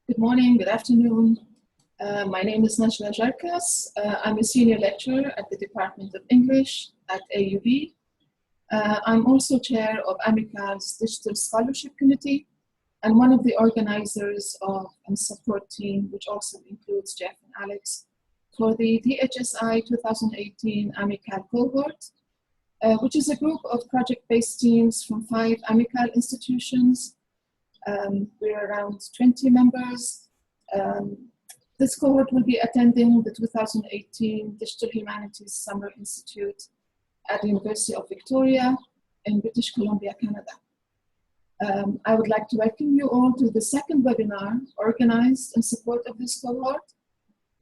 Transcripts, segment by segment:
Good morning, good afternoon. My name is Ashley Sanders Garcia. I'm a senior lecturer at the Department of English at AUB. I'm also chair of AMICAL's Digital Scholarship Committee and one of the organizers of and support team, which also includes Jeff and Alex, for the DHSI 2018 AMICAL cohort, which is a group of project-based teams from 5 AMICAL institutions. We're around 20 members. This cohort will be attending the 2018 Digital Humanities Summer Institute at the University of Victoria in British Columbia, Canada. I would like to welcome you all to the second webinar organized in support of this cohort.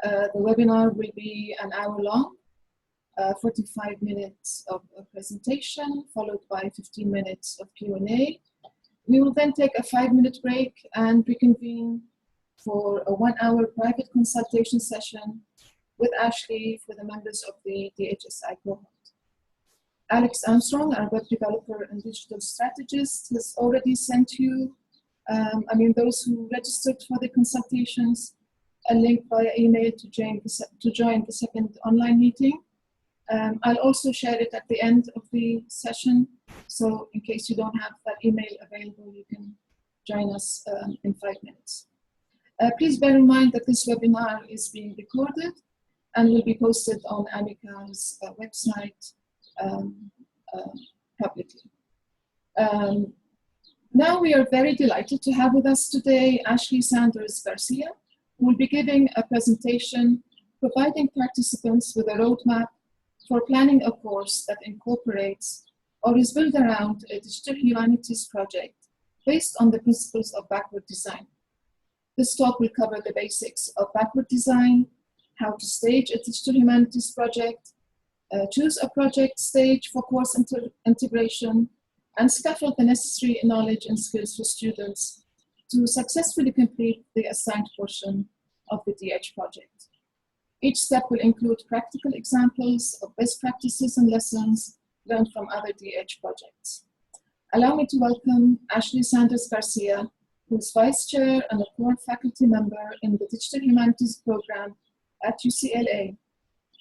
The webinar will be an hour long, 45 minutes of a presentation, followed by 15 minutes of Q&A. We will then take a 5-minute break and reconvene for a 1-hour private consultation session with Ashley for the members of the DHSI cohort. Alex Armstrong, our web developer and digital strategist, has already sent you, those who registered for the consultations, a link via email to join the second online meeting. I'll also share it at the end of the session, so in case you don't have that email available, you can join us in 5 minutes. Please bear in mind that this webinar is being recorded and will be posted on AMICAL's website publicly. Now we are very delighted to have with us today Ashley Sanders Garcia, who will be giving a presentation providing participants with a roadmap for planning a course that incorporates or is built around a digital humanities project based on the principles of backward design. This talk will cover the basics of backward design, how to stage a digital humanities project, choose a project stage for course integration, and scaffold the necessary knowledge and skills for students to successfully complete the assigned portion of the DH project. Each step will include practical examples of best practices and lessons learned from other DH projects. Allow me to welcome Ashley Sanders Garcia, who is Vice Chair and a core faculty member in the Digital Humanities program at UCLA.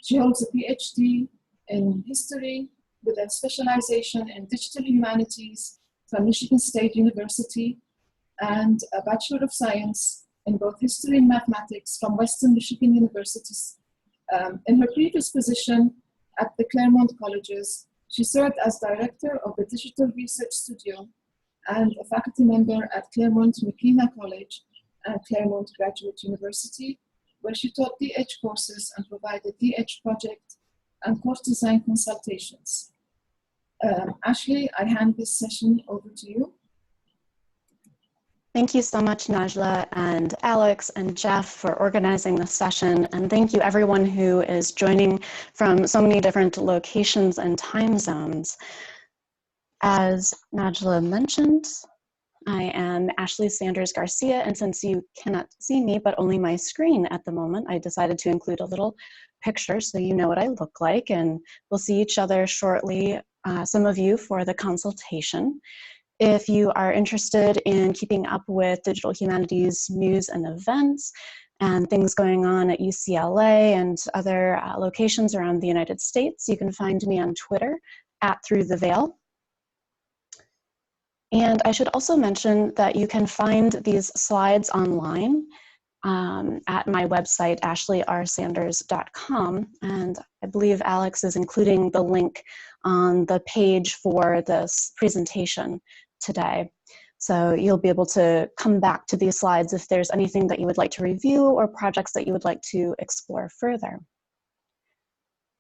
She holds a PhD in history with a specialization in digital humanities from Michigan State University and a Bachelor of Science in both history and mathematics from Western Michigan Universities. In her previous position at the Claremont Colleges, she served as director of the Digital Research Studio and a faculty member at Claremont McKenna College and Claremont Graduate University, where she taught DH courses and provided DH project and course design consultations. Ashley, I hand this session over to you. Thank you so much, Najla and Alex and Jeff, for organizing this session. And thank you everyone who is joining from so many different locations and time zones. As Najla mentioned, I am Ashley Sanders Garcia, and since you cannot see me, but only my screen at the moment, I decided to include a little picture so you know what I look like, and we'll see each other shortly, some of you for the consultation. If you are interested in keeping up with digital humanities news and events and things going on at UCLA and other locations around the United States, you can find me on Twitter @ThroughTheVeil. And I should also mention that you can find these slides online at my website, ashleysanders.com. And I believe Alex is including the link on the page for this presentation today. So you'll be able to come back to these slides if there's anything that you would like to review or projects that you would like to explore further.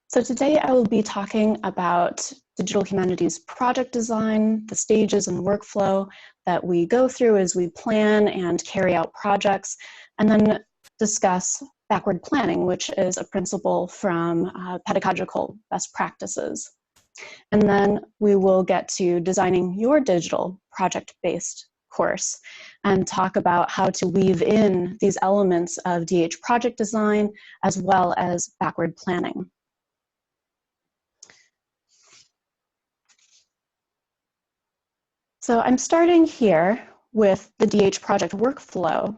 So today I will be talking about digital humanities project design, the stages and workflow that we go through as we plan and carry out projects, and then discuss backward planning, which is a principle from pedagogical best practices. And then we will get to designing your digital project-based course and talk about how to weave in these elements of DH project design as well as backward planning. So I'm starting here with the DH project workflow.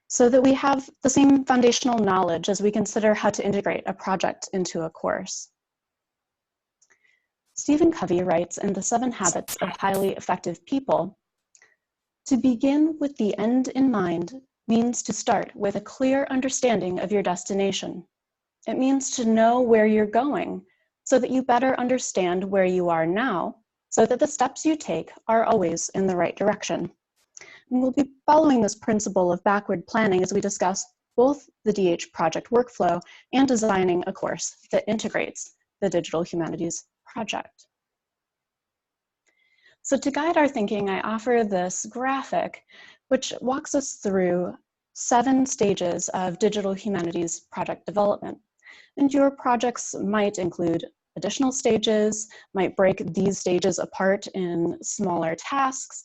so that we have the same foundational knowledge as we consider how to integrate a project into a course. Stephen Covey writes in The 7 Habits of Highly Effective People, "To begin with the end in mind means to start with a clear understanding of your destination. It means to know where you're going so that you better understand where you are now, so that the steps you take are always in the right direction." And we'll be following this principle of backward planning as we discuss both the DH project workflow and designing a course that integrates the digital humanities project. So to guide our thinking, I offer this graphic, which walks us through 7 stages of digital humanities project development. And your projects might include additional stages, might break these stages apart in smaller tasks,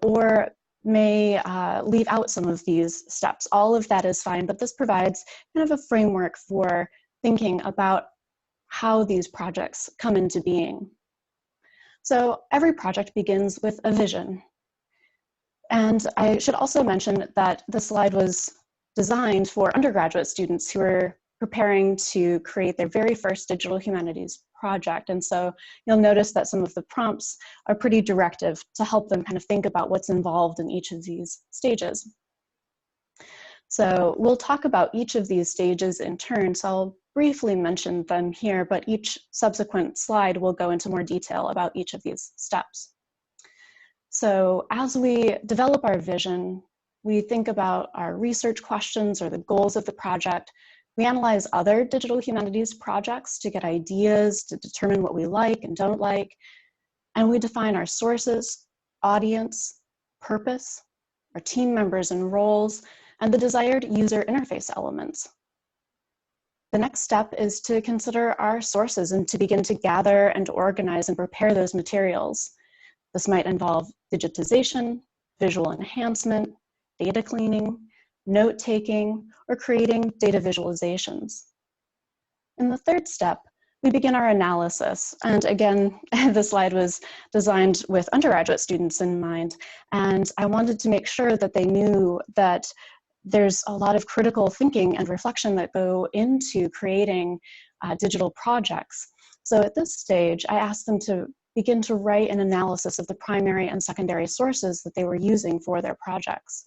or may leave out some of these steps. All of that is fine, but this provides kind of a framework for thinking about how these projects come into being. So every project begins with a vision. And I should also mention that the slide was designed for undergraduate students who are preparing to create their very first digital humanities project. And so you'll notice that some of the prompts are pretty directive to help them kind of think about what's involved in each of these stages. So we'll talk about each of these stages in turn. So I'll briefly mention them here, but each subsequent slide will go into more detail about each of these steps. So as we develop our vision, we think about our research questions or the goals of the project. We analyze other digital humanities projects to get ideas, to determine what we like and don't like. And we define our sources, audience, purpose, our team members and roles, and the desired user interface elements. The next step is to consider our sources and to begin to gather and organize and prepare those materials. This might involve digitization, visual enhancement, data cleaning, note-taking, or creating data visualizations. In the third step, we begin our analysis. And again, the slide was designed with undergraduate students in mind. And I wanted to make sure that they knew that there's a lot of critical thinking and reflection that go into creating digital projects. So at this stage, I asked them to begin to write an analysis of the primary and secondary sources that they were using for their projects,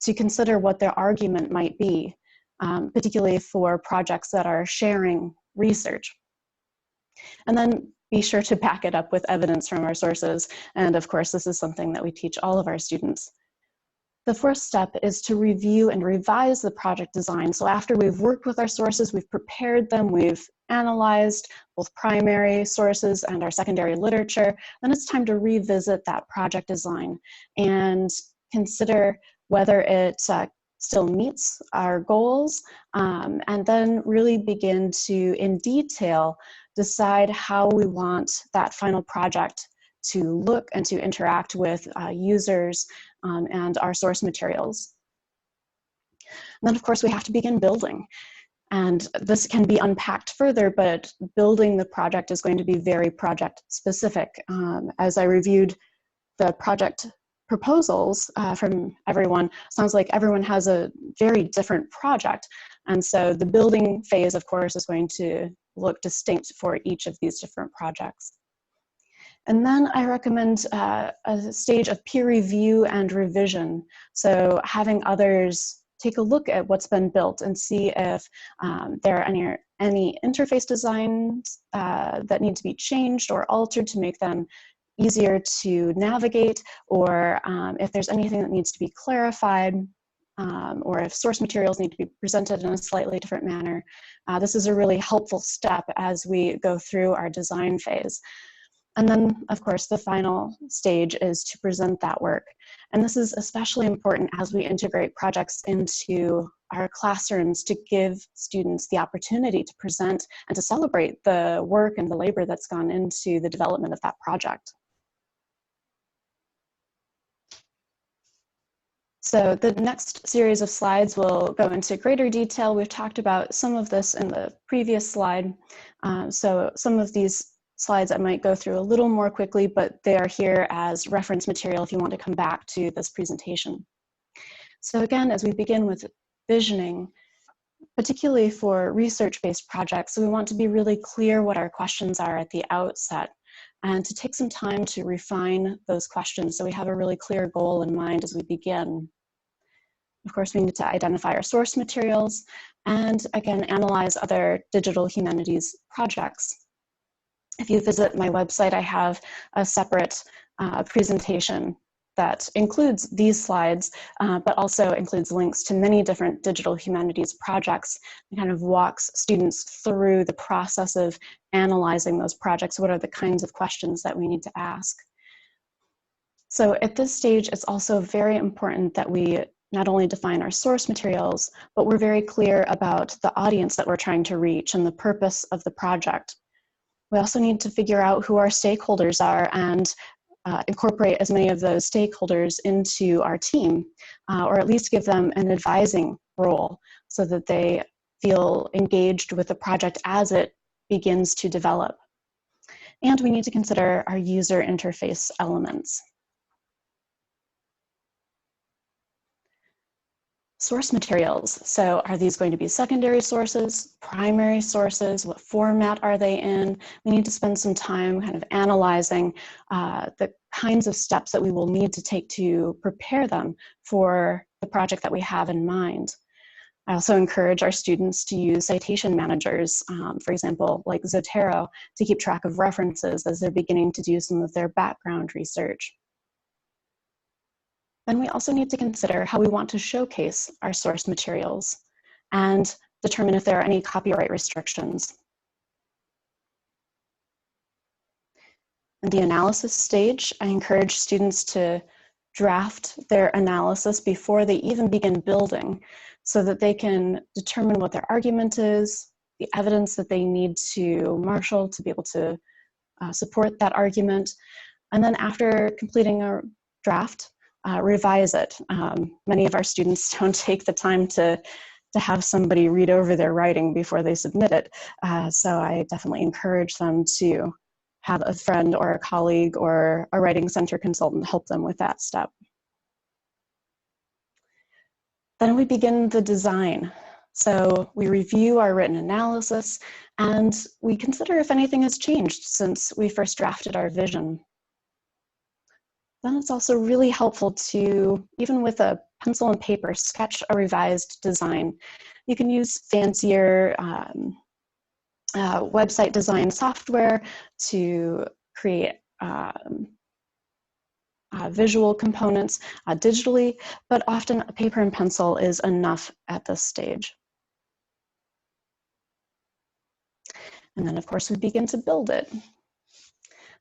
to consider what their argument might be, particularly for projects that are sharing research. And then be sure to back it up with evidence from our sources. And of course, this is something that we teach all of our students. The fourth step is to review and revise the project design. So after we've worked with our sources, we've prepared them, we've analyzed both primary sources and our secondary literature, then it's time to revisit that project design and consider whether it still meets our goals, and then really begin to, in detail, decide how we want that final project to look and to interact with users and our source materials. And then, of course, we have to begin building. And this can be unpacked further, but building the project is going to be very project specific. As I reviewed the project proposals from everyone, sounds like everyone has a very different project. And so the building phase, of course, is going to look distinct for each of these different projects. And then I recommend a stage of peer review and revision. So having others take a look at what's been built and see if there are any interface designs that need to be changed or altered to make them easier to navigate, or if there's anything that needs to be clarified, or if source materials need to be presented in a slightly different manner. This is a really helpful step as we go through our design phase. And then, of course, the final stage is to present that work. And this is especially important as we integrate projects into our classrooms to give students the opportunity to present and to celebrate the work and the labor that's gone into the development of that project. So the next series of slides will go into greater detail. We've talked about some of this in the previous slide. So some of these slides I might go through a little more quickly, but they are here as reference material if you want to come back to this presentation. So again, as we begin with visioning, particularly for research-based projects, we want to be really clear what our questions are at the outset and to take some time to refine those questions so we have a really clear goal in mind as we begin. Of course, we need to identify our source materials and, again, analyze other digital humanities projects. If you visit my website, I have a separate presentation that includes these slides, but also includes links to many different digital humanities projects and kind of walks students through the process of analyzing those projects. What are the kinds of questions that we need to ask? So at this stage, it's also very important that we not only define our source materials, but we're very clear about the audience that we're trying to reach and the purpose of the project. We also need to figure out who our stakeholders are and incorporate as many of those stakeholders into our team, or at least give them an advising role so that they feel engaged with the project as it begins to develop. And we need to consider our user interface elements. Source materials. So are these going to be secondary sources, primary sources? What format are they in? We need to spend some time kind of analyzing the kinds of steps that we will need to take to prepare them for the project that we have in mind. I also encourage our students to use citation managers, for example, like Zotero, to keep track of references as they're beginning to do some of their background research. Then we also need to consider how we want to showcase our source materials and determine if there are any copyright restrictions. In the analysis stage, I encourage students to draft their analysis before they even begin building so that they can determine what their argument is, the evidence that they need to marshal to be able to support that argument. And then after completing a draft, revise it. Many of our students don't take the time to have somebody read over their writing before they submit it. So I definitely encourage them to have a friend or a colleague or a writing center consultant help them with that step. Then we begin the design. So we review our written analysis and we consider if anything has changed since we first drafted our vision. Then it's also really helpful to, even with a pencil and paper, sketch a revised design. You can use fancier website design software to create visual components digitally, but often a paper and pencil is enough at this stage. And then, of course, we begin to build it.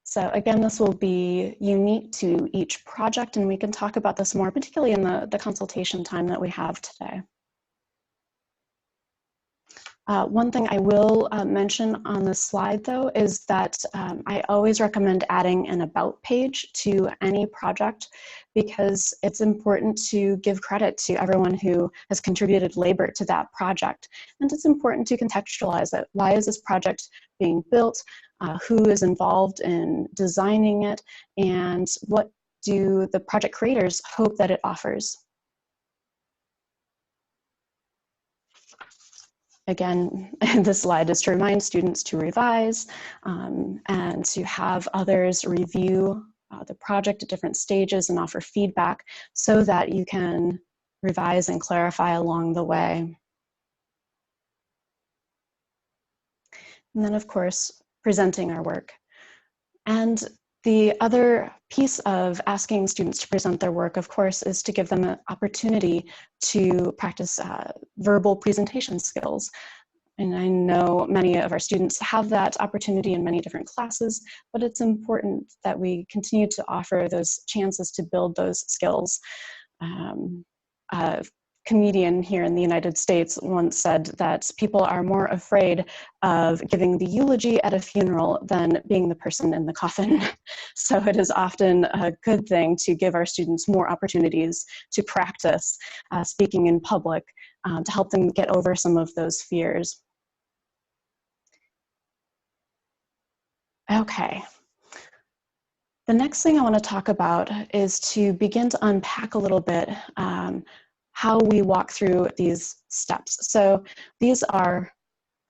So again, this will be unique to each project, and we can talk about this more, particularly in the consultation time that we have today. One thing I will mention on this slide, though, is that I always recommend adding an about page to any project because it's important to give credit to everyone who has contributed labor to that project. And it's important to contextualize it. Why is this project being built? Who is involved in designing it? And what do the project creators hope that it offers? Again, this slide is to remind students to revise and to have others review the project at different stages and offer feedback so that you can revise and clarify along the way. And then, of course, presenting our work. And the other piece of asking students to present their work, of course, is to give them an opportunity to practice verbal presentation skills. And I know many of our students have that opportunity in many different classes, but it's important that we continue to offer those chances to build those skills. A comedian here in the United States once said that people are more afraid of giving the eulogy at a funeral than being the person in the coffin. So it is often a good thing to give our students more opportunities to practice speaking in public to help them get over some of those fears. Okay. The next thing I want to talk about is to begin to unpack a little bit how we walk through these steps. So these are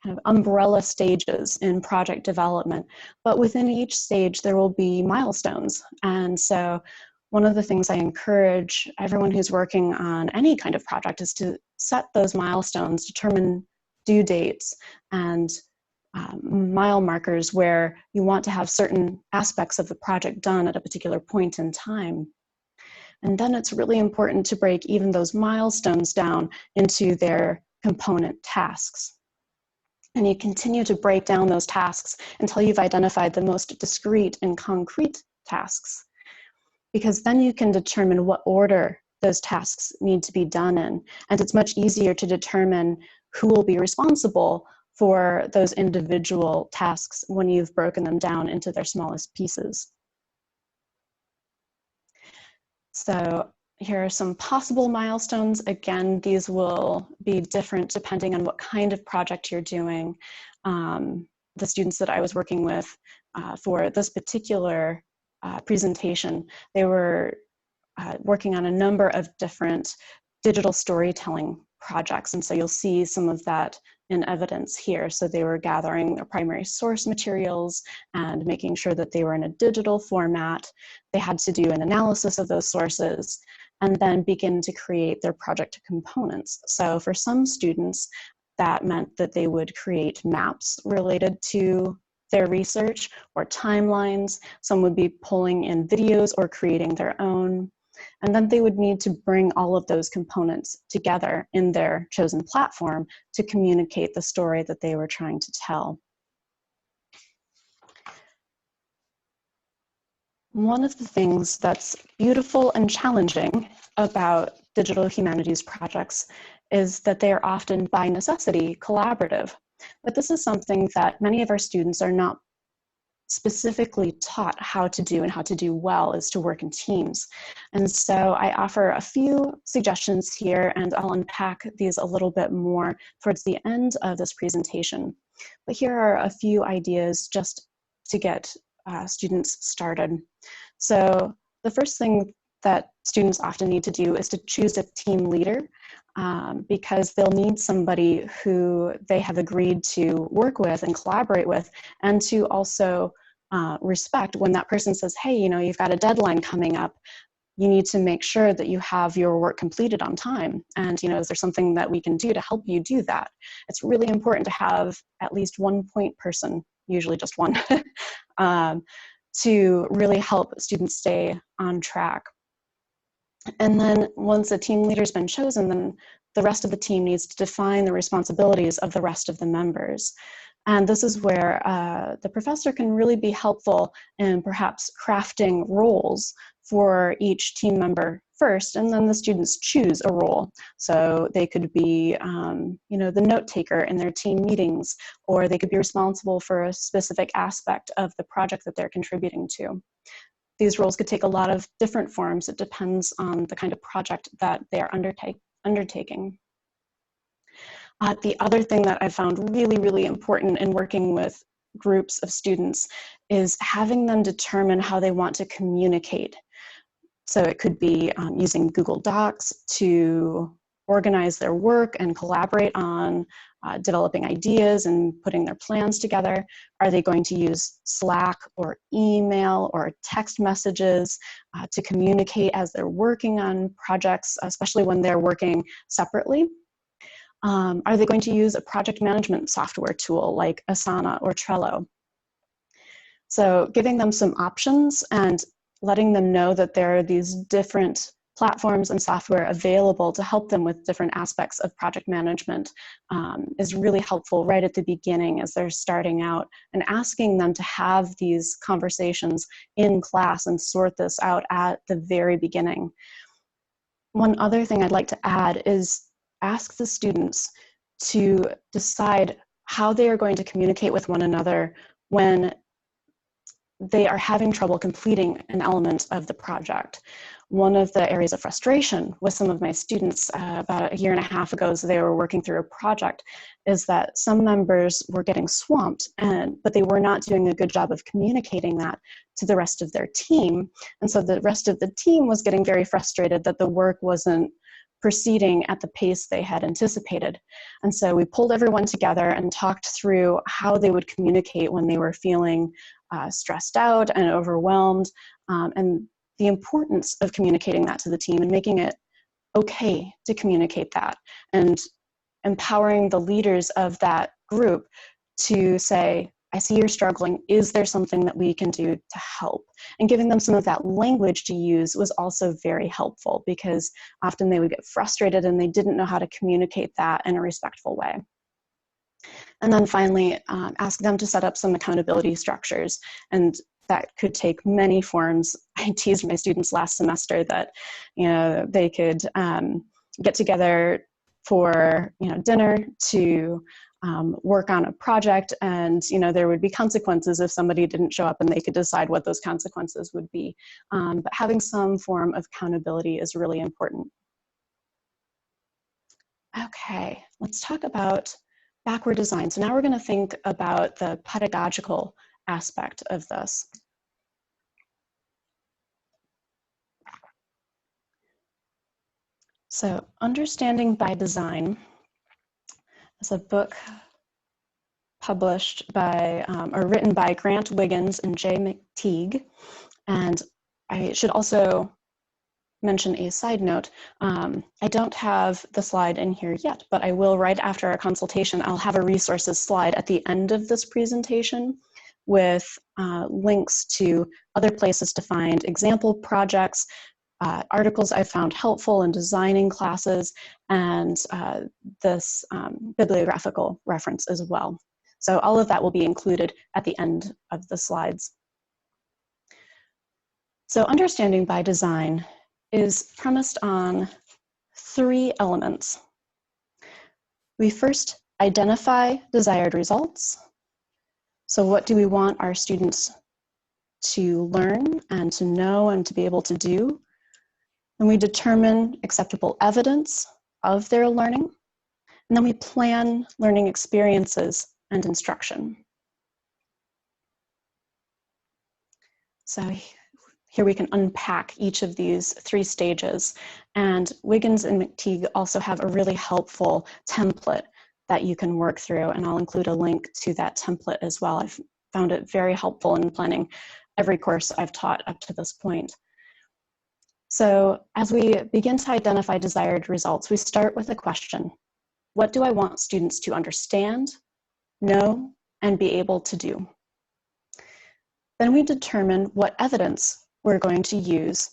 kind of umbrella stages in project development, but within each stage there will be milestones. And so one of the things I encourage everyone who's working on any kind of project is to set those milestones, determine due dates and mile markers where you want to have certain aspects of the project done at a particular point in time. And then it's really important to break even those milestones down into their component tasks. And you continue to break down those tasks until you've identified the most discrete and concrete tasks, because then you can determine what order those tasks need to be done in. And it's much easier to determine who will be responsible for those individual tasks when you've broken them down into their smallest pieces. So here are some possible milestones. Again, these will be different depending on what kind of project you're doing. The students that I was working with for this particular presentation, they were working on a number of different digital storytelling projects. And so you'll see some of that in evidence here. So they were gathering their primary source materials and making sure that they were in a digital format. They had to do an analysis of those sources and then begin to create their project components. So for some students, that meant that they would create maps related to their research or timelines. Some would be pulling in videos or creating their own. And then they would need to bring all of those components together in their chosen platform to communicate the story that they were trying to tell. One of the things that's beautiful and challenging about digital humanities projects is that they are often, by necessity, collaborative. But this is something that many of our students are not specifically taught how to do and how to do well, is to work in teams. And so I offer a few suggestions here, and I'll unpack these a little bit more towards the end of this presentation. But here are a few ideas just to get students started. So the first thing that students often need to do is to choose a team leader, because they'll need somebody who they have agreed to work with and collaborate with, and to also respect when that person says, hey, you know, you've got a deadline coming up. You need to make sure that you have your work completed on time. And, you know, is there something that we can do to help you do that? It's really important to have at least one point person, usually just one, to really help students stay on track. And then once a team leader's been chosen, then the rest of the team needs to define the responsibilities of the rest of the members. And this is where the professor can really be helpful in perhaps crafting roles for each team member first, and then the students choose a role. So they could be, you know, the note taker in their team meetings, or they could be responsible for a specific aspect of the project that they're contributing to. These roles could take a lot of different forms. It depends on the kind of project that they are undertaking. The other thing that I found really, really important in working with groups of students is having them determine how they want to communicate. So it could be using Google Docs to organize their work and collaborate on developing ideas and putting their plans together. Are they going to use Slack or email or text messages to communicate as they're working on projects, especially when they're working separately? Are they going to use a project management software tool like Asana or Trello? So giving them some options and letting them know that there are these different platforms and software available to help them with different aspects of project management is really helpful right at the beginning as they're starting out, and asking them to have these conversations in class and sort this out at the very beginning. One other thing I'd like to add is ask the students to decide how they are going to communicate with one another when they are having trouble completing an element of the project. One of the areas of frustration with some of my students about a year and a half ago, as they were working through a project, is that some members were getting swamped, but they were not doing a good job of communicating that to the rest of their team. And so the rest of the team was getting very frustrated that the work wasn't proceeding at the pace they had anticipated. And so we pulled everyone together and talked through how they would communicate when they were feeling stressed out and overwhelmed, and the importance of communicating that to the team and making it okay to communicate that, and empowering the leaders of that group to say, I see you're struggling. Is there something that we can do to help? And giving them some of that language to use was also very helpful, because often they would get frustrated and they didn't know how to communicate that in a respectful way. And then finally, ask them to set up some accountability structures. And that could take many forms. I teased my students last semester that, they could get together for, dinner to work on a project, and there would be consequences if somebody didn't show up, and they could decide what those consequences would be. But having some form of accountability is really important. Okay, let's talk about backward design. So now we're going to think about the pedagogical aspect of this. So Understanding by Design is a book published by, or written by Grant Wiggins and Jay McTeague. And I should also mention a side note. I don't have the slide in here yet, but I will right after our consultation. I'll have a resources slide at the end of this presentation with links to other places to find example projects, articles I found helpful in designing classes, and this bibliographical reference as well. So all of that will be included at the end of the slides. So Understanding by Design is premised on 3 elements. We first identify desired results. So what do we want our students to learn and to know and to be able to do? And we determine acceptable evidence of their learning. And then we plan learning experiences and instruction. So here we can unpack each of these 3 stages. And Wiggins and McTeague also have a really helpful template that you can work through, and I'll include a link to that template as well. I've found it very helpful in planning every course I've taught up to this point. So as we begin to identify desired results, we start with a question. What do I want students to understand, know, and be able to do? Then we determine what evidence we're going to use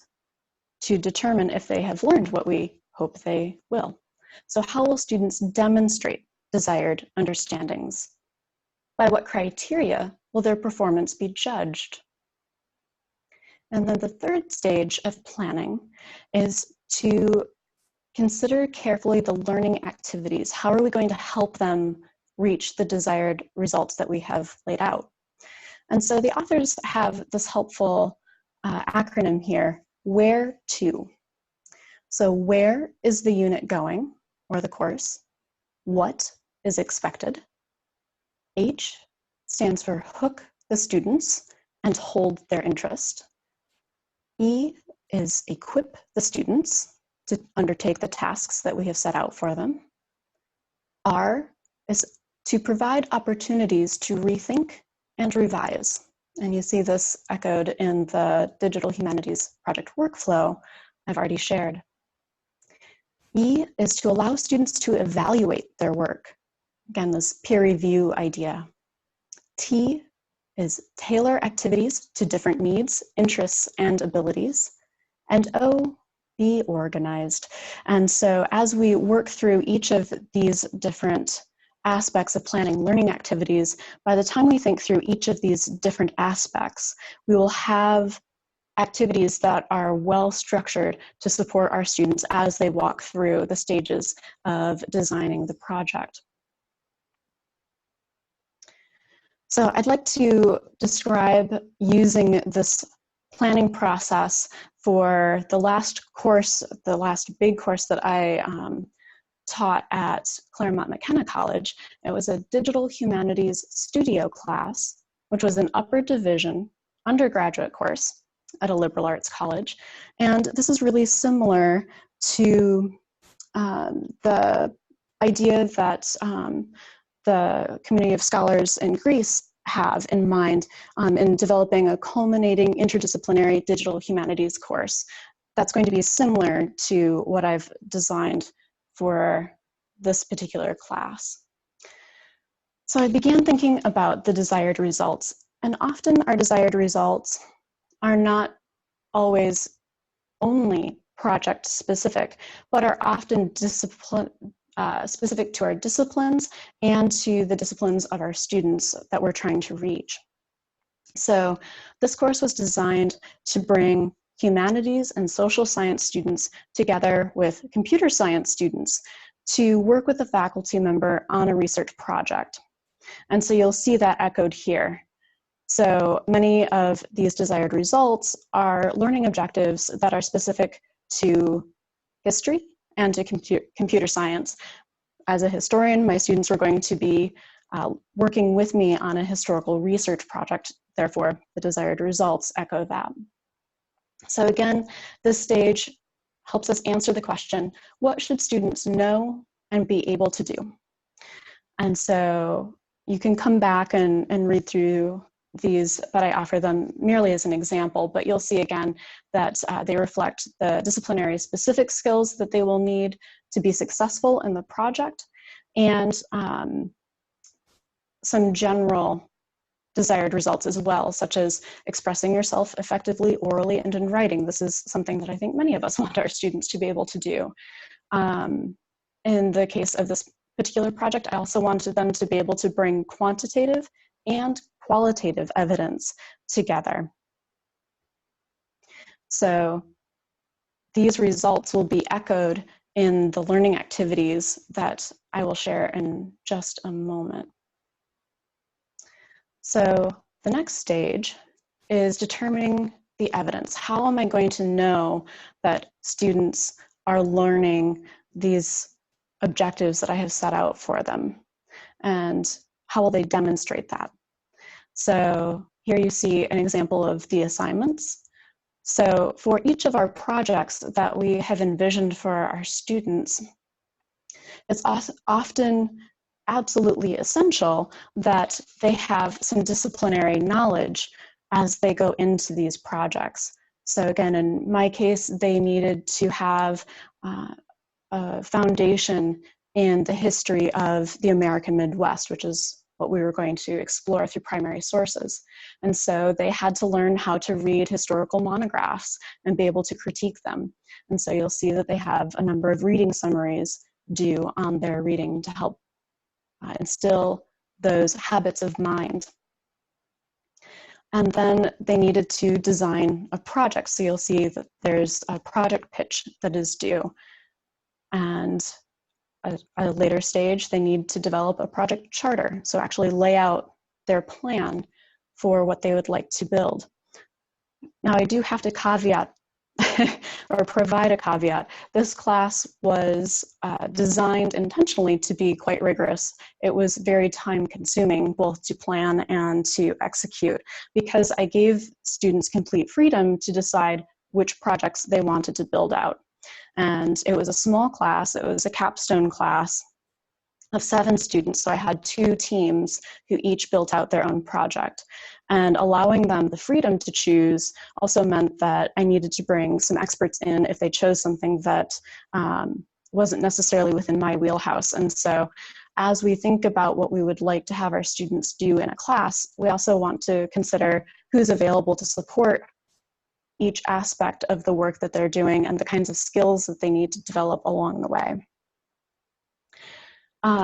to determine if they have learned what we hope they will. So how will students demonstrate desired understandings? By what criteria will their performance be judged? And then the third stage of planning is to consider carefully the learning activities. How are we going to help them reach the desired results that we have laid out? And so the authors have this helpful acronym here, where to. So where is the unit going, or the course? What is expected? H stands for hook the students and hold their interest. E is equip the students to undertake the tasks that we have set out for them. R is to provide opportunities to rethink and revise. And you see this echoed in the Digital Humanities project workflow I've already shared. E is to allow students to evaluate their work. Again, this peer review idea. T is tailor activities to different needs, interests, and abilities. And O, be organized. And so as we work through each of these different aspects of planning learning activities, by the time we think through each of these different aspects, we will have activities that are well structured to support our students as they walk through the stages of designing the project. So I'd like to describe using this planning process for the last course, the last big course that I taught at Claremont McKenna College. It was a Digital Humanities studio class, which was an upper division undergraduate course at a liberal arts college. And this is really similar to the idea that the community of scholars in Greece have in mind in developing a culminating interdisciplinary digital humanities course. That's going to be similar to what I've designed for this particular class. So I began thinking about the desired results, and often our desired results are not always only project specific, but are often specific to our disciplines and to the disciplines of our students that we're trying to reach. So this course was designed to bring humanities and social science students together with computer science students to work with a faculty member on a research project. And so you'll see that echoed here. So many of these desired results are learning objectives that are specific to history and to computer science. As a historian, my students were going to be working with me on a historical research project. Therefore, the desired results echo that. So again, this stage helps us answer the question, what should students know and be able to do? And so you can come back and read through these, but I offer them merely as an example, but you'll see again that they reflect the disciplinary specific skills that they will need to be successful in the project, and some general desired results as well, such as expressing yourself effectively orally and in writing. This is something that I think many of us want our students to be able to do. In the case of this particular project, I also wanted them to be able to bring quantitative and qualitative evidence together. So these results will be echoed in the learning activities that I will share in just a moment. So the next stage is determining the evidence. How am I going to know that students are learning these objectives that I have set out for them? And how will they demonstrate that? So here you see an example of the assignments. So for each of our projects that we have envisioned for our students, it's often absolutely essential that they have some disciplinary knowledge as they go into these projects. So again, in my case, they needed to have a foundation in the history of the American Midwest, which is what we were going to explore through primary sources. And so they had to learn how to read historical monographs and be able to critique them. And so you'll see that they have a number of reading summaries due on their reading to help instill those habits of mind. And then they needed to design a project. So you'll see that there's a project pitch that is due. And at a later stage, they need to develop a project charter. So actually lay out their plan for what they would like to build. Now I do have to caveat or provide a caveat. This class was designed intentionally to be quite rigorous. It was very time consuming, both to plan and to execute, because I gave students complete freedom to decide which projects they wanted to build out. And it was a small class, it was a capstone class of 7 students, so I had 2 teams who each built out their own project. And allowing them the freedom to choose also meant that I needed to bring some experts in if they chose something that wasn't necessarily within my wheelhouse. And so as we think about what we would like to have our students do in a class, we also want to consider who's available to support each aspect of the work that they're doing and the kinds of skills that they need to develop along the way.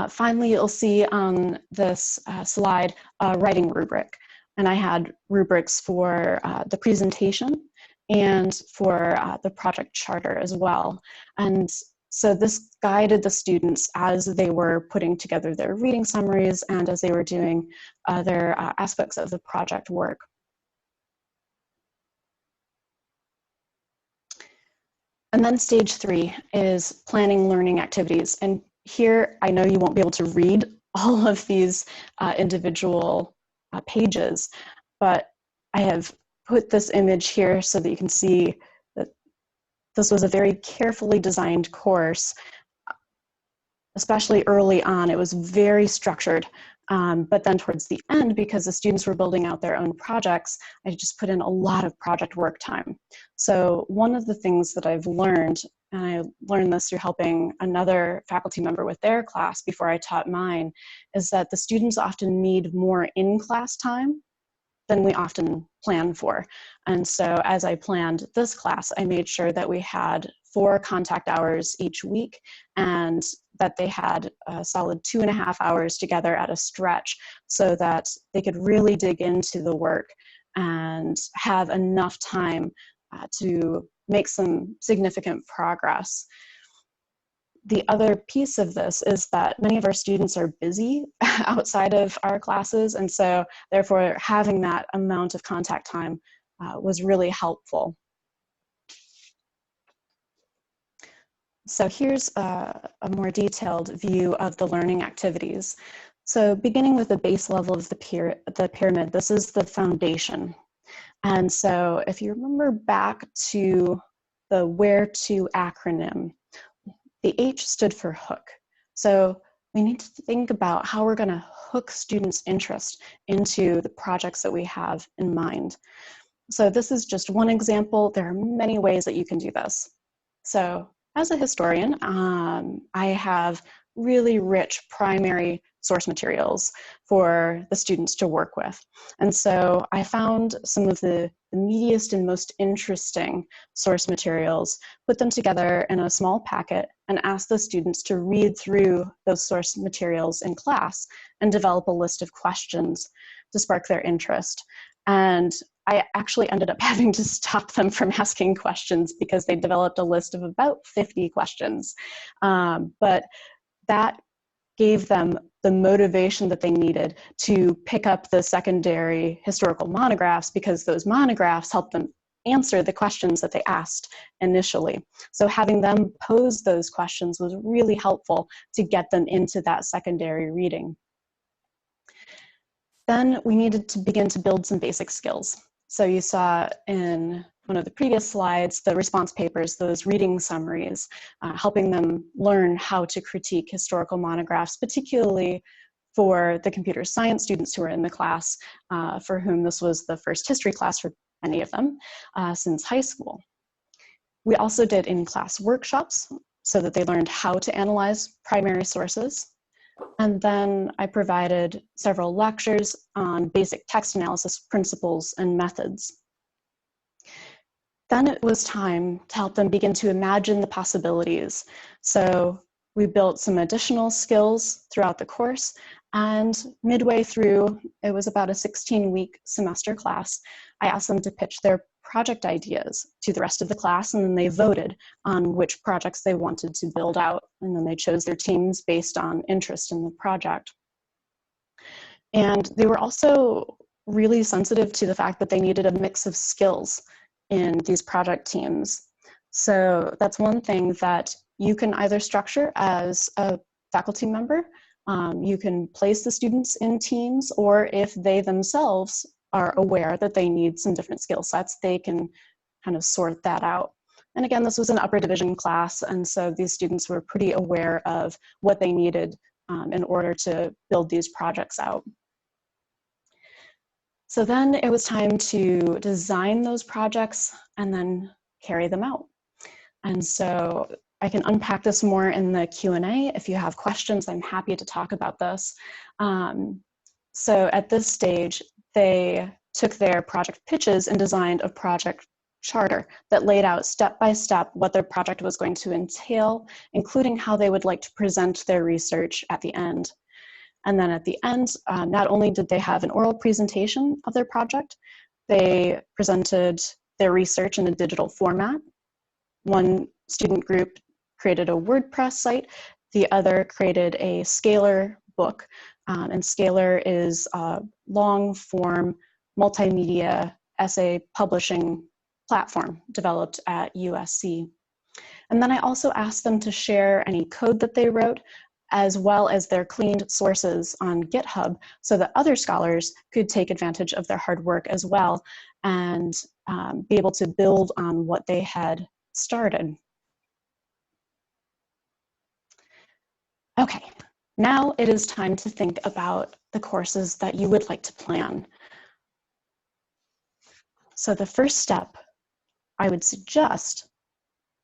Finally, you'll see on this slide a writing rubric. And I had rubrics for the presentation and for the project charter as well. And so this guided the students as they were putting together their reading summaries and as they were doing other aspects of the project work. And then stage 3 is planning learning activities. And here, I know you won't be able to read all of these individual pages, but I have put this image here so that you can see that this was a very carefully designed course especially early on, it was very structured. But then towards the end, because the students were building out their own projects, I just put in a lot of project work time. So one of the things that I've learned, and I learned this through helping another faculty member with their class before I taught mine, is that the students often need more in-class time than we often plan for. And so as I planned this class, I made sure that we had 4 contact hours each week, and that they had a solid 2.5 hours together at a stretch, so that they could really dig into the work and have enough time to make some significant progress. The other piece of this is that many of our students are busy outside of our classes, and so therefore having that amount of contact time was really helpful. So here's a more detailed view of the learning activities. So beginning with the base level of the pyramid, this is the foundation. And so if you remember back to the Where To acronym, the H stood for hook. So we need to think about how we're going to hook students' interest into the projects that we have in mind. So this is just one example. There are many ways that you can do this. So as a historian, I have really rich primary source materials for the students to work with. And so I found some of the meatiest and most interesting source materials, put them together in a small packet, and asked the students to read through those source materials in class and develop a list of questions to spark their interest. And I actually ended up having to stop them from asking questions because they developed a list of about 50 questions. But that gave them the motivation that they needed to pick up the secondary historical monographs, because those monographs helped them answer the questions that they asked initially. So having them pose those questions was really helpful to get them into that secondary reading. Then we needed to begin to build some basic skills. So you saw in one of the previous slides, the response papers, those reading summaries, helping them learn how to critique historical monographs, particularly for the computer science students who were in the class, for whom this was the first history class for many of them since high school. We also did in-class workshops so that they learned how to analyze primary sources. And then I provided several lectures on basic text analysis principles and methods. Then it was time to help them begin to imagine the possibilities. So we built some additional skills throughout the course, and midway through, it was about a 16-week semester class, I asked them to pitch their project ideas to the rest of the class, and then they voted on which projects they wanted to build out, and then they chose their teams based on interest in the project. And they were also really sensitive to the fact that they needed a mix of skills in these project teams. So that's one thing that you can either structure as a faculty member, you can place the students in teams, or if they themselves are aware that they need some different skill sets, they can kind of sort that out. And again, this was an upper division class, and so these students were pretty aware of what they needed in order to build these projects out. So then it was time to design those projects and then carry them out. And so I can unpack this more in the Q&A. If you have questions, I'm happy to talk about this. So at this stage, they took their project pitches and designed a project charter that laid out step by step what their project was going to entail, including how they would like to present their research at the end. And then at the end, not only did they have an oral presentation of their project, they presented their research in a digital format. One student group created a WordPress site, the other created a Scalar book, and Scalar is a long-form multimedia essay publishing platform developed at USC. And then I also asked them to share any code that they wrote, as well as their cleaned sources on GitHub, so that other scholars could take advantage of their hard work as well and be able to build on what they had started. Okay, Now it is time to think about the courses that you would like to plan. So the first step I would suggest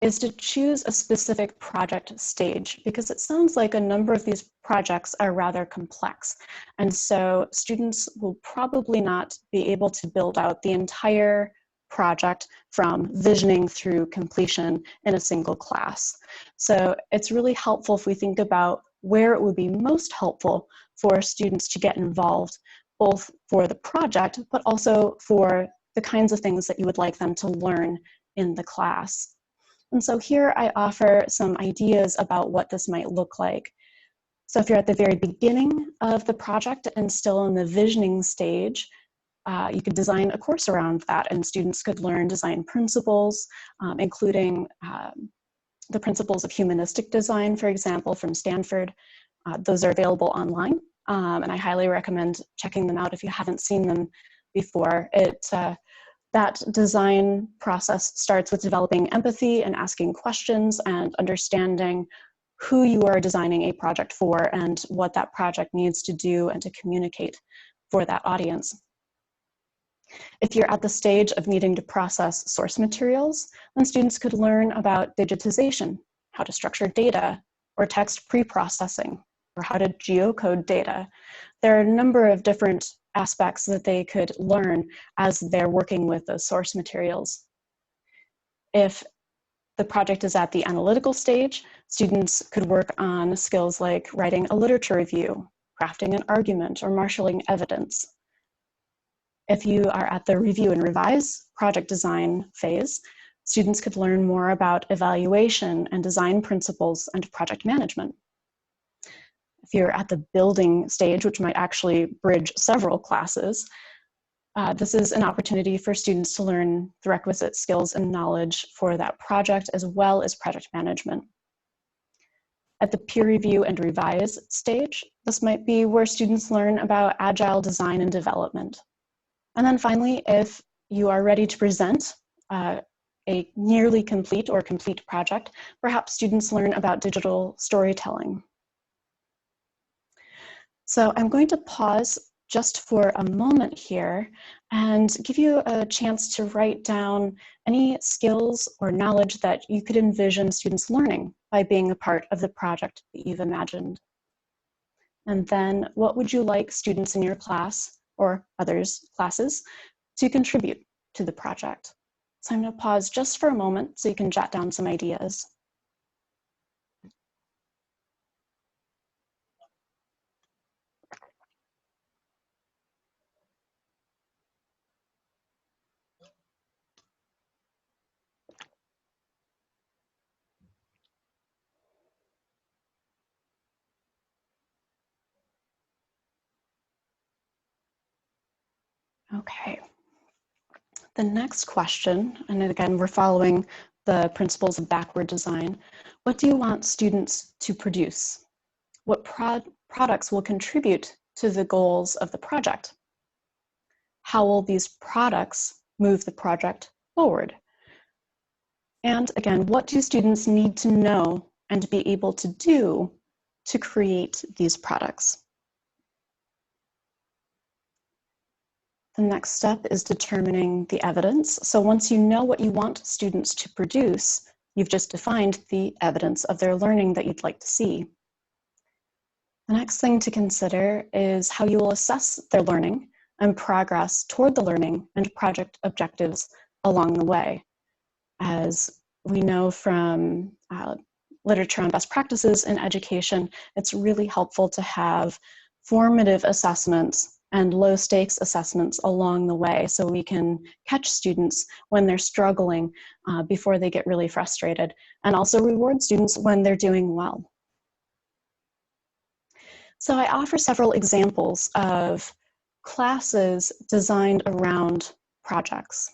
is to choose a specific project stage, because it sounds like a number of these projects are rather complex. And so students will probably not be able to build out the entire project from visioning through completion in a single class. So it's really helpful if we think about where it would be most helpful for students to get involved, both for the project, but also for the kinds of things that you would like them to learn in the class. And so here I offer some ideas about what this might look like. So if you're at the very beginning of the project and still in the visioning stage, you could design a course around that, and students could learn design principles, including the principles of humanistic design, for example, from Stanford. Those are available online, and I highly recommend checking them out if you haven't seen them before. That design process starts with developing empathy and asking questions and understanding who you are designing a project for and what that project needs to do and to communicate for that audience. If you're at the stage of needing to process source materials, then students could learn about digitization, how to structure data, or text pre-processing, or how to geocode data. There are a number of different aspects that they could learn as they're working with those source materials. If the project is at the analytical stage, students could work on skills like writing a literature review, crafting an argument, or marshalling evidence. If you are at the review and revise project design phase, students could learn more about evaluation and design principles and project management. If you're at the building stage, which might actually bridge several classes, this is an opportunity for students to learn the requisite skills and knowledge for that project, as well as project management. At the peer review and revise stage, this might be where students learn about agile design and development. And then finally, if you are ready to present a nearly complete or complete project, perhaps students learn about digital storytelling. So I'm going to pause just for a moment here and give you a chance to write down any skills or knowledge that you could envision students learning by being a part of the project that you've imagined. And then what would you like students in your class or others' classes to contribute to the project? So I'm going to pause just for a moment so you can jot down some ideas. Okay. The next question, and again, we're following the principles of backward design. What do you want students to produce? What products will contribute to the goals of the project? How will these products move the project forward? And again, what do students need to know and be able to do to create these products? The next step is determining the evidence. So once you know what you want students to produce, you've just defined the evidence of their learning that you'd like to see. The next thing to consider is how you will assess their learning and progress toward the learning and project objectives along the way. As we know from literature on best practices in education, it's really helpful to have formative assessments and low stakes assessments along the way so we can catch students when they're struggling before they get really frustrated, and also reward students when they're doing well. So I offer several examples of classes designed around projects.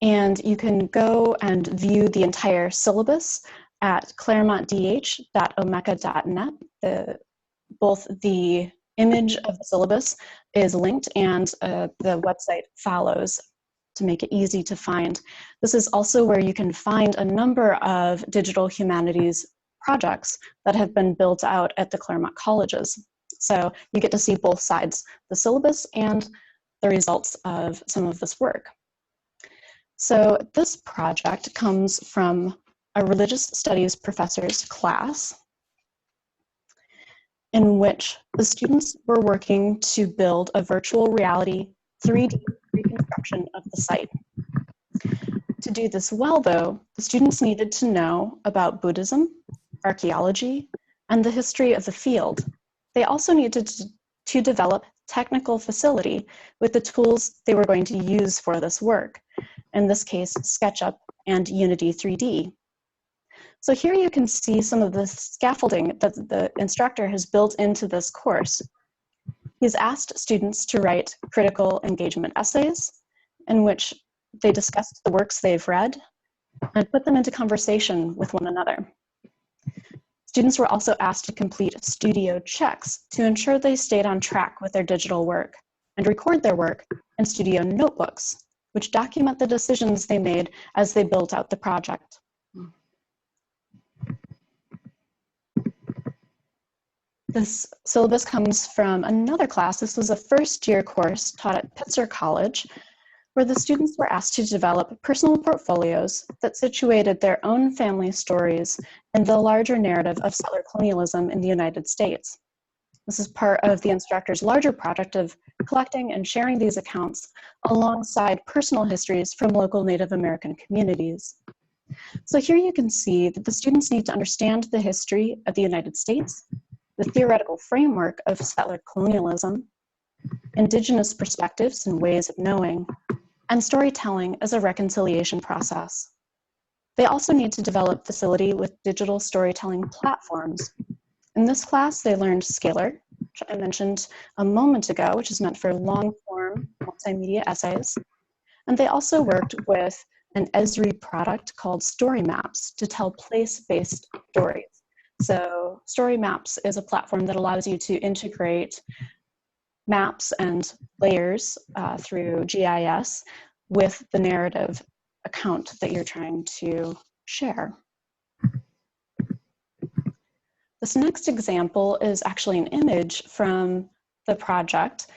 And you can go and view the entire syllabus at claremontdh.omeca.net. Both the image of the syllabus is linked and the website follows to make it easy to find. This is also where you can find a number of digital humanities projects that have been built out at the Claremont colleges. So you get to see both sides, the syllabus and the results of some of this work. So this project comes from a religious studies professor's class in which the students were working to build a virtual reality 3D reconstruction of the site. To do this well, though, the students needed to know about Buddhism, archaeology, and the history of the field. They also needed to develop technical facility with the tools they were going to use for this work, in this case, SketchUp and Unity 3D. So here you can see some of the scaffolding that the instructor has built into this course. He's asked students to write critical engagement essays in which they discussed the works they've read and put them into conversation with one another. Students were also asked to complete studio checks to ensure they stayed on track with their digital work and record their work in studio notebooks, which document the decisions they made as they built out the project. This syllabus comes from another class. This was a first-year course taught at Pitzer College, where the students were asked to develop personal portfolios that situated their own family stories in the larger narrative of settler colonialism in the United States. This is part of the instructor's larger project of collecting and sharing these accounts alongside personal histories from local Native American communities. So here you can see that the students need to understand the history of the United States, the theoretical framework of settler colonialism, Indigenous perspectives and ways of knowing, and storytelling as a reconciliation process. They also need to develop facility with digital storytelling platforms. In this class, they learned Scalar, which I mentioned a moment ago, which is meant for long-form multimedia essays. And they also worked with an Esri product called Story Maps to tell place-based stories. So Story Maps is a platform that allows you to integrate maps and layers through GIS with the narrative account that you're trying to share. This next example is actually an image from the project.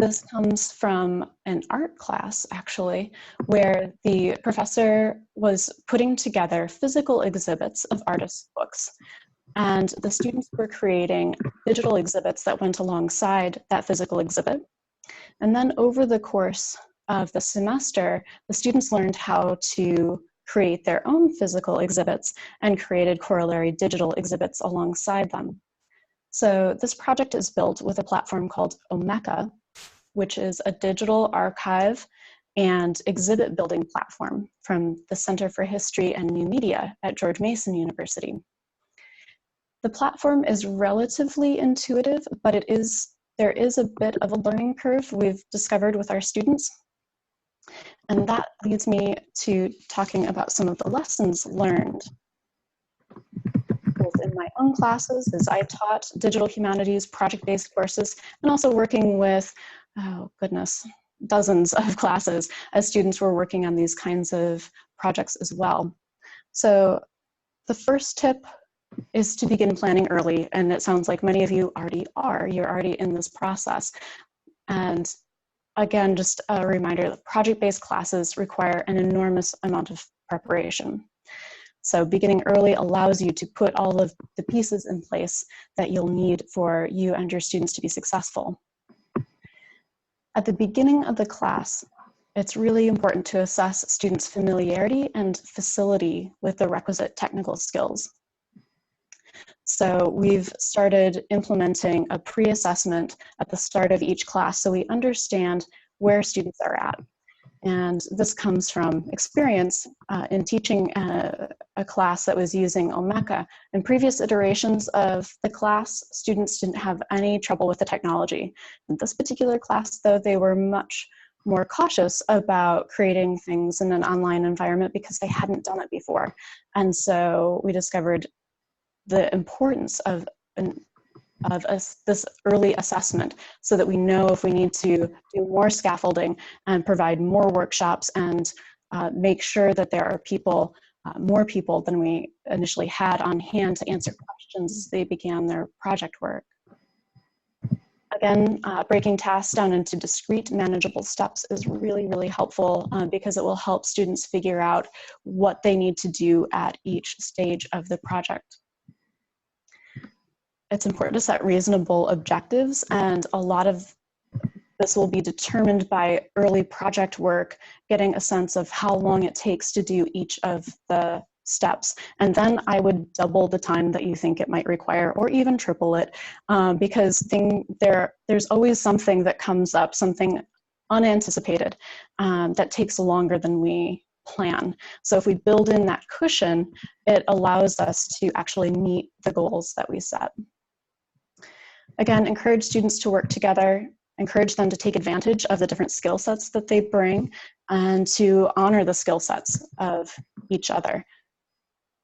This comes from an art class, actually, where the professor was putting together physical exhibits of artists' books. And the students were creating digital exhibits that went alongside that physical exhibit. And then over the course of the semester, the students learned how to create their own physical exhibits and created corollary digital exhibits alongside them. So this project is built with a platform called AMICAL, which is a digital archive and exhibit building platform from the Center for History and New Media at George Mason University. The platform is relatively intuitive, but there is a bit of a learning curve we've discovered with our students. And that leads me to talking about some of the lessons learned. Both in my own classes, as I taught digital humanities project-based courses, and also working with, oh goodness, dozens of classes as students were working on these kinds of projects as well. So the first tip is to begin planning early, and it sounds like many of you already are. You're already in this process. And again, just a reminder that project-based classes require an enormous amount of preparation. So beginning early allows you to put all of the pieces in place that you'll need for you and your students to be successful. At the beginning of the class, it's really important to assess students' familiarity and facility with the requisite technical skills. So we've started implementing a pre-assessment at the start of each class so we understand where students are at. And this comes from experience in teaching a class that was using Omeka. In previous iterations of the class, students didn't have any trouble with the technology. In this particular class, though, they were much more cautious about creating things in an online environment because they hadn't done it before. And so we discovered the importance of this early assessment so that we know if we need to do more scaffolding and provide more workshops and make sure that there are people more people than we initially had on hand to answer questions as they began their project work. Again, breaking tasks down into discrete, manageable steps is really, really helpful because it will help students figure out what they need to do at each stage of the project. It's important to set reasonable objectives, and a lot of this will be determined by early project work, getting a sense of how long it takes to do each of the steps. And then I would double the time that you think it might require, or even triple it, because there's always something that comes up, something unanticipated, that takes longer than we plan. So if we build in that cushion, it allows us to actually meet the goals that we set. Again, encourage students to work together, encourage them to take advantage of the different skill sets that they bring, and to honor the skill sets of each other.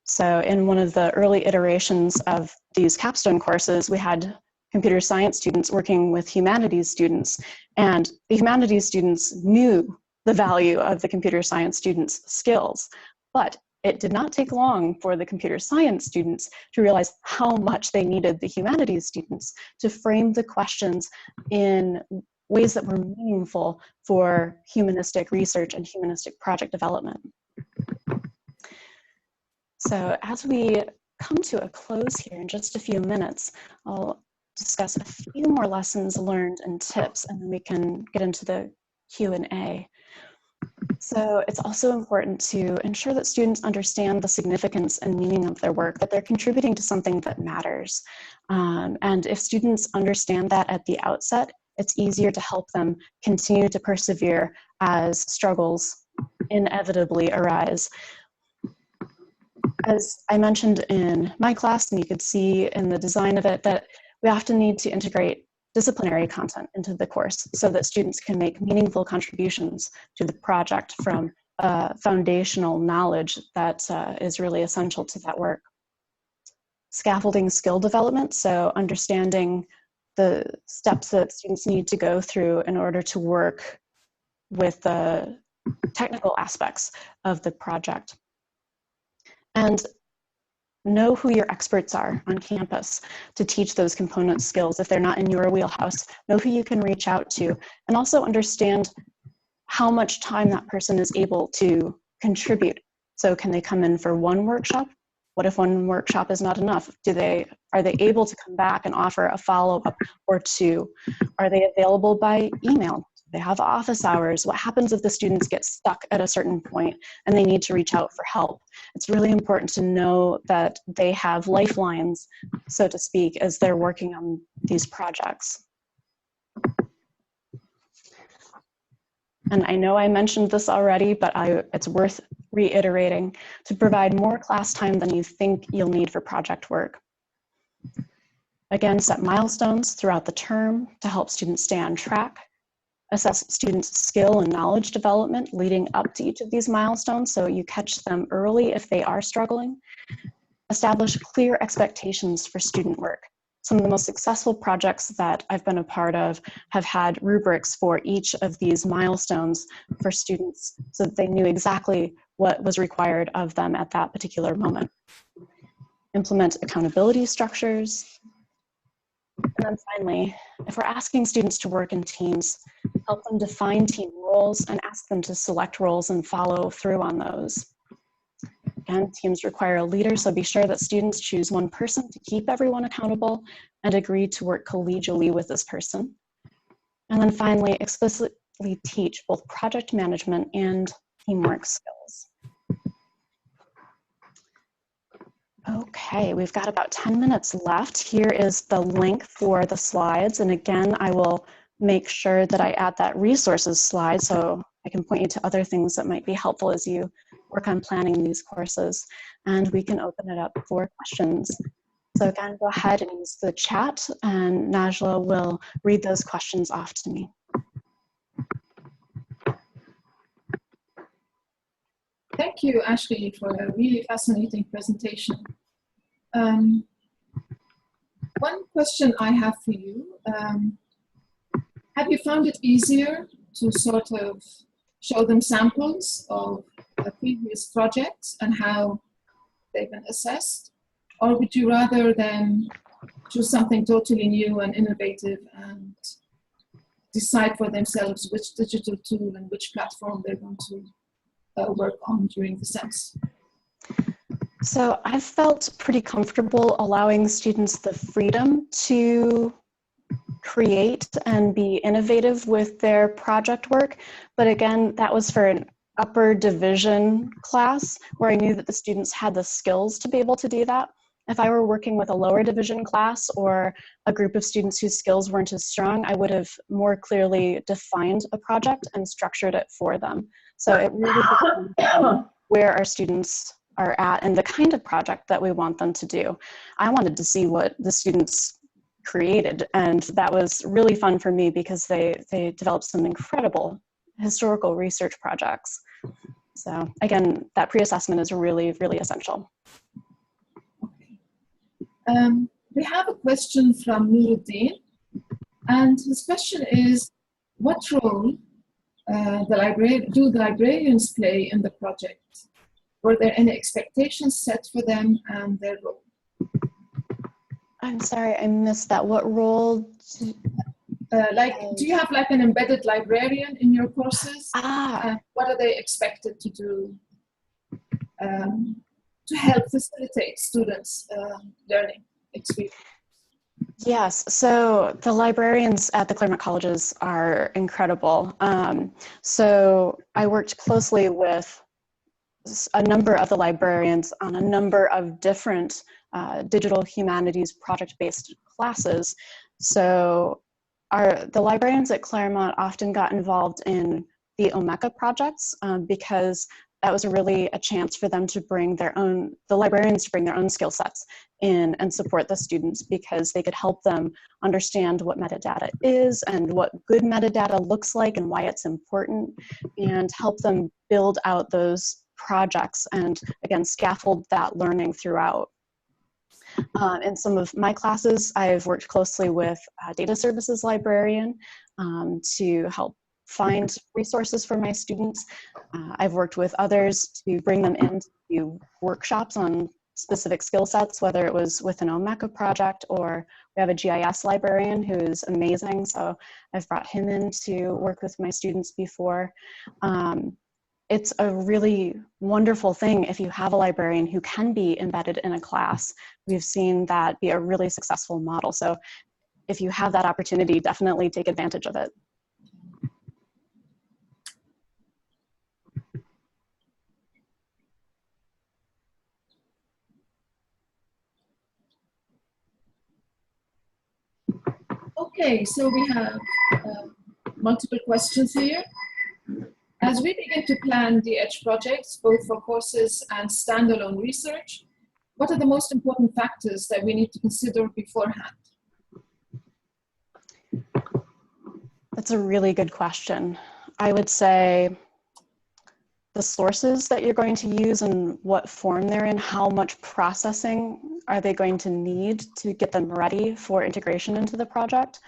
So in one of the early iterations of these capstone courses, we had computer science students working with humanities students, and the humanities students knew the value of the computer science students' skills, but it did not take long for the computer science students to realize how much they needed the humanities students to frame the questions in ways that were meaningful for humanistic research and humanistic project development. So as we come to a close here in just a few minutes, I'll discuss a few more lessons learned and tips, and then we can get into the Q&A. So it's also important to ensure that students understand the significance and meaning of their work, that they're contributing to something that matters. And if students understand that at the outset, it's easier to help them continue to persevere as struggles inevitably arise. As I mentioned in my class, and you could see in the design of it, that we often need to integrate disciplinary content into the course so that students can make meaningful contributions to the project from foundational knowledge that is really essential to that work. Scaffolding skill development, so understanding the steps that students need to go through in order to work with the technical aspects of the project. And know who your experts are on campus to teach those component skills. If they're not in your wheelhouse, know who you can reach out to, and also understand how much time that person is able to contribute. So can they come in for one workshop? What if one workshop is not enough? Are they able to come back and offer a follow-up or two? Are they available by email? They have office hours. What happens if the students get stuck at a certain point and they need to reach out for help? It's really important to know that they have lifelines, so to speak, as they're working on these projects. And I know I mentioned this already, but it's worth reiterating: to provide more class time than you think you'll need for project work. Again, set milestones throughout the term to help students stay on track. Assess students' skill and knowledge development leading up to each of these milestones so you catch them early if they are struggling. Establish clear expectations for student work. Some of the most successful projects that I've been a part of have had rubrics for each of these milestones for students so that they knew exactly what was required of them at that particular moment. Implement accountability structures. And then finally, if we're asking students to work in teams, help them define team roles and ask them to select roles and follow through on those. Again, teams require a leader, so be sure that students choose one person to keep everyone accountable and agree to work collegially with this person. And then finally, explicitly teach both project management and teamwork skills. Okay, we've got about 10 minutes left. Here is the link for the slides. And again, I will make sure that I add that resources slide so I can point you to other things that might be helpful as you work on planning these courses. And we can open it up for questions. So again, go ahead and use the chat, and Najla will read those questions off to me. Thank you, Ashley, for a really fascinating presentation. One question I have for you, have you found it easier to sort of show them samples of previous projects and how they've been assessed? Or would you rather than choose something totally new and innovative and decide for themselves which digital tool and which platform they're going to work on during the SEMS? So I've felt pretty comfortable allowing students the freedom to create and be innovative with their project work. But again, that was for an upper division class where I knew that the students had the skills to be able to do that. If I were working with a lower division class or a group of students whose skills weren't as strong, I would have more clearly defined a project and structured it for them. So it really depends on where our students are at and the kind of project that we want them to do. I wanted to see what the students created, and that was really fun for me because they developed some incredible historical research projects. So again, that pre-assessment is really, really essential. We have a question from Nuruddin, and his question is, what role do the librarians play in the project? Were there any expectations set for them and their role? I'm sorry, I missed that. What role? Do you have like an embedded librarian in your courses? What are they expected to do to help facilitate students' learning experience? Yes, so the librarians at the Claremont colleges are incredible. So I worked closely with a number of the librarians on a number of different digital humanities project-based classes. So the librarians at Claremont often got involved in the AMICAL projects because that was really a chance for them to bring the librarians to bring their own skill sets in and support the students, because they could help them understand what metadata is and what good metadata looks like and why it's important, and help them build out those projects and, again, scaffold that learning throughout. In some of my classes, I've worked closely with a data services librarian to help find resources for my students. I've worked with others to bring them into workshops on specific skill sets, whether it was with an OMECA project, or we have a GIS librarian who's amazing, so I've brought him in to work with my students before. It's a really wonderful thing if you have a librarian who can be embedded in a class. We've seen that be a really successful model. So if you have that opportunity, definitely take advantage of it. Okay, so we have multiple questions here. As we begin to plan the EDGE projects, both for courses and standalone research, what are the most important factors that we need to consider beforehand? That's a really good question. I would say the sources that you're going to use and what form they're in, how much processing are they going to need to get them ready for integration into the project.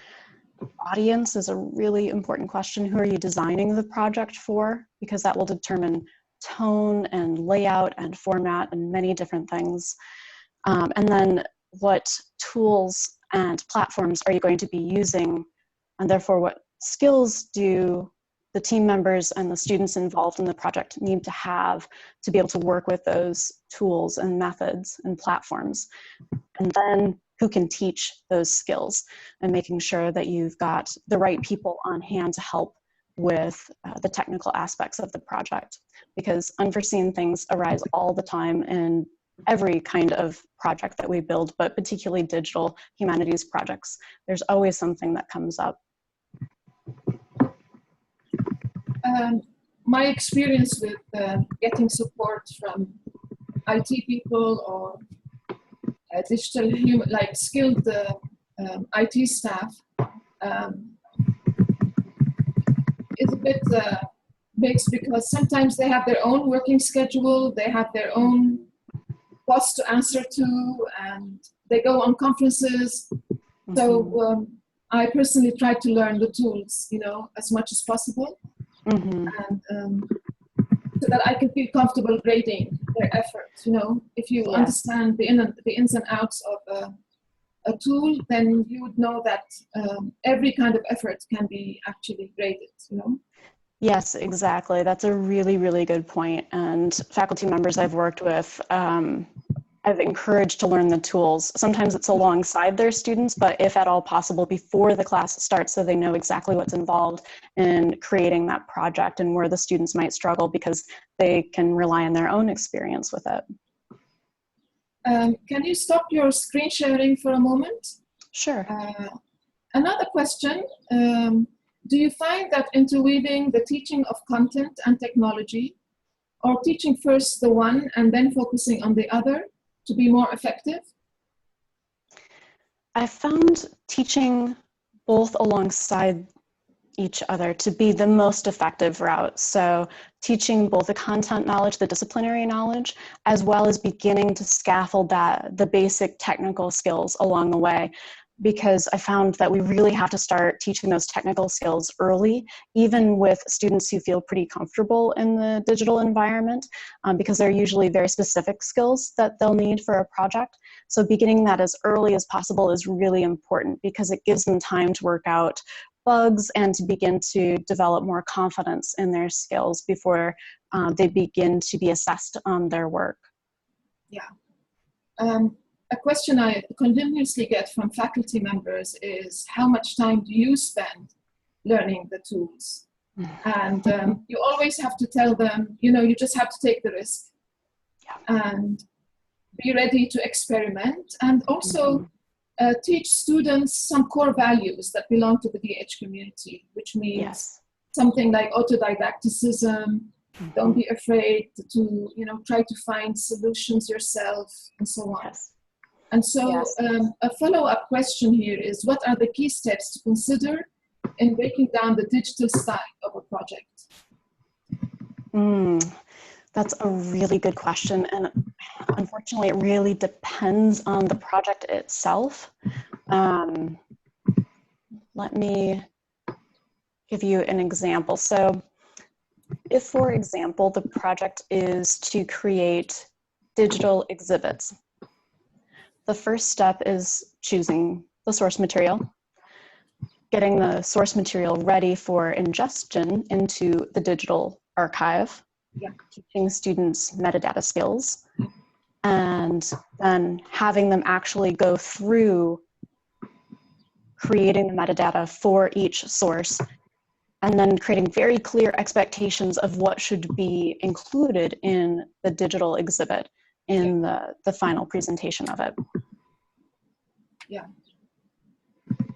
Audience is a really important question. Who are you designing the project for? Because that will determine tone and layout and format and many different things. And then what tools and platforms are you going to be using? And therefore, what skills do the team members and the students involved in the project need to have to be able to work with those tools and methods and platforms? And then who can teach those skills, and making sure that you've got the right people on hand to help with the technical aspects of the project, because unforeseen things arise all the time in every kind of project that we build, but particularly digital humanities projects. There's always something that comes up. My experience with getting support from IT people or digital skilled IT staff is a bit mixed, because sometimes they have their own working schedule, they have their own boss to answer to, and they go on conferences. Mm-hmm. So I personally try to learn the tools, as much as possible. Mm-hmm. And so that I can feel comfortable grading their effort. You know, if you Yes. understand the ins and outs of a tool, then you would know that every kind of effort can be actually graded, you know? Yes, exactly. That's a really, really good point. And faculty members I've worked with, I've encouraged to learn the tools. Sometimes it's alongside their students, but if at all possible, before the class starts, so they know exactly what's involved in creating that project and where the students might struggle, because they can rely on their own experience with it. Can you stop your screen sharing for a moment? Sure. Another question, do you find that interweaving the teaching of content and technology, or teaching first the one and then focusing on the other, to be more effective? I found teaching both alongside each other to be the most effective route. So teaching both the content knowledge, the disciplinary knowledge, as well as beginning to scaffold the basic technical skills along the way. Because I found that we really have to start teaching those technical skills early, even with students who feel pretty comfortable in the digital environment, because they're usually very specific skills that they'll need for a project. So beginning that as early as possible is really important, because it gives them time to work out bugs and to begin to develop more confidence in their skills before they begin to be assessed on their work. Yeah. A question I continuously get from faculty members is, how much time do you spend learning the tools? And you always have to tell them, you know, you just have to take the risk and be ready to experiment, and also teach students some core values that belong to the DH community, which means something like autodidacticism. Don't be afraid to, you know, try to find solutions yourself, and so on. And so a follow-up question here is, what are the key steps to consider in breaking down the digital side of a project? That's a really good question. And unfortunately, it really depends on the project itself. Let me give you an example. So if, for example, the project is to create digital exhibits, the first step is choosing the source material, getting the source material ready for ingestion into the digital archive, teaching students metadata skills, and then having them actually go through creating the metadata for each source, and then creating very clear expectations of what should be included in the digital exhibit in the final presentation of it. Yeah.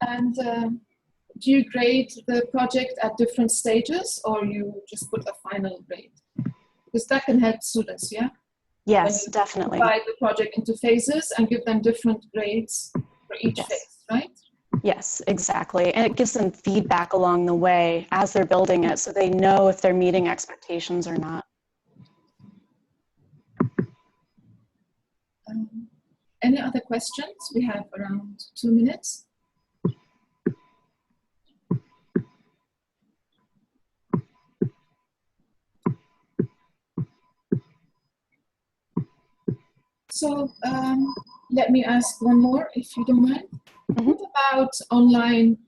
And do you grade the project at different stages, or you just put a final grade? Because that can help students, yeah? Yes, definitely. Divide the project into phases and give them different grades for each phase, right? Yes, exactly. And it gives them feedback along the way as they're building it, so they know if they're meeting expectations or not. Any other questions? We have around 2 minutes. So let me ask one more, if you don't mind. What about online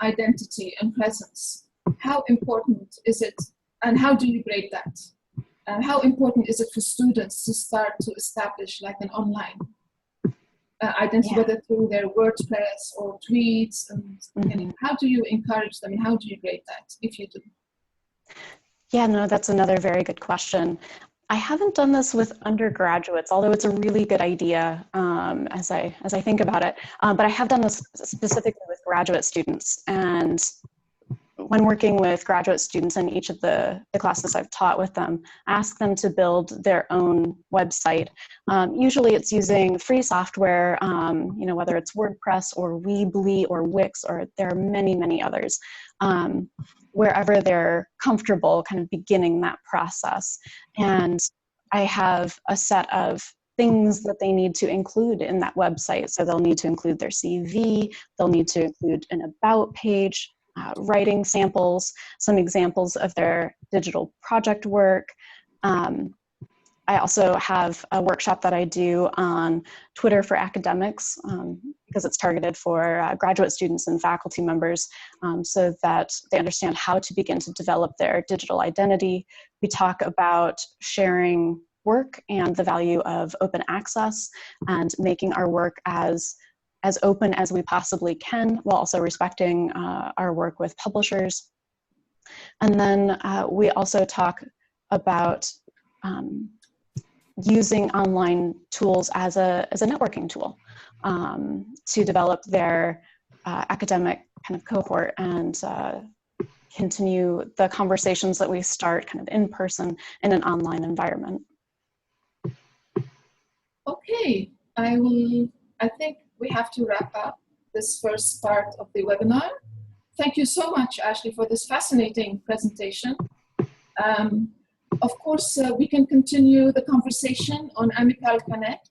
identity and presence? How important is it, and how do you grade that? How important is it for students to start to establish like an online identity, whether through their WordPress or tweets? And how do you encourage them, and how do you grade that, if you do? Yeah, no, that's another very good question. I haven't done this with undergraduates, although it's a really good idea as I think about it. But I have done this specifically with graduate students. And when working with graduate students in each of the classes I've taught with them, ask them to build their own website. Usually it's using free software, you know, whether it's WordPress or Weebly or Wix, or there are many, many others. Wherever they're comfortable kind of beginning that process. And I have a set of things that they need to include in that website. So they'll need to include their CV, they'll need to include an about page, writing samples, some examples of their digital project work, I also have a workshop that I do on Twitter for academics because it's targeted for graduate students and faculty members so that they understand how to begin to develop their digital identity. We talk about sharing work and the value of open access and making our work as open as we possibly can while also respecting our work with publishers. And then we also talk about using online tools as a networking tool to develop their academic kind of cohort and continue the conversations that we start kind of in person in an online environment. Okay, I think we have to wrap up this first part of the webinar. Thank you so much, Ashley, for this fascinating presentation. Of course, we can continue the conversation on AMICAL Connect.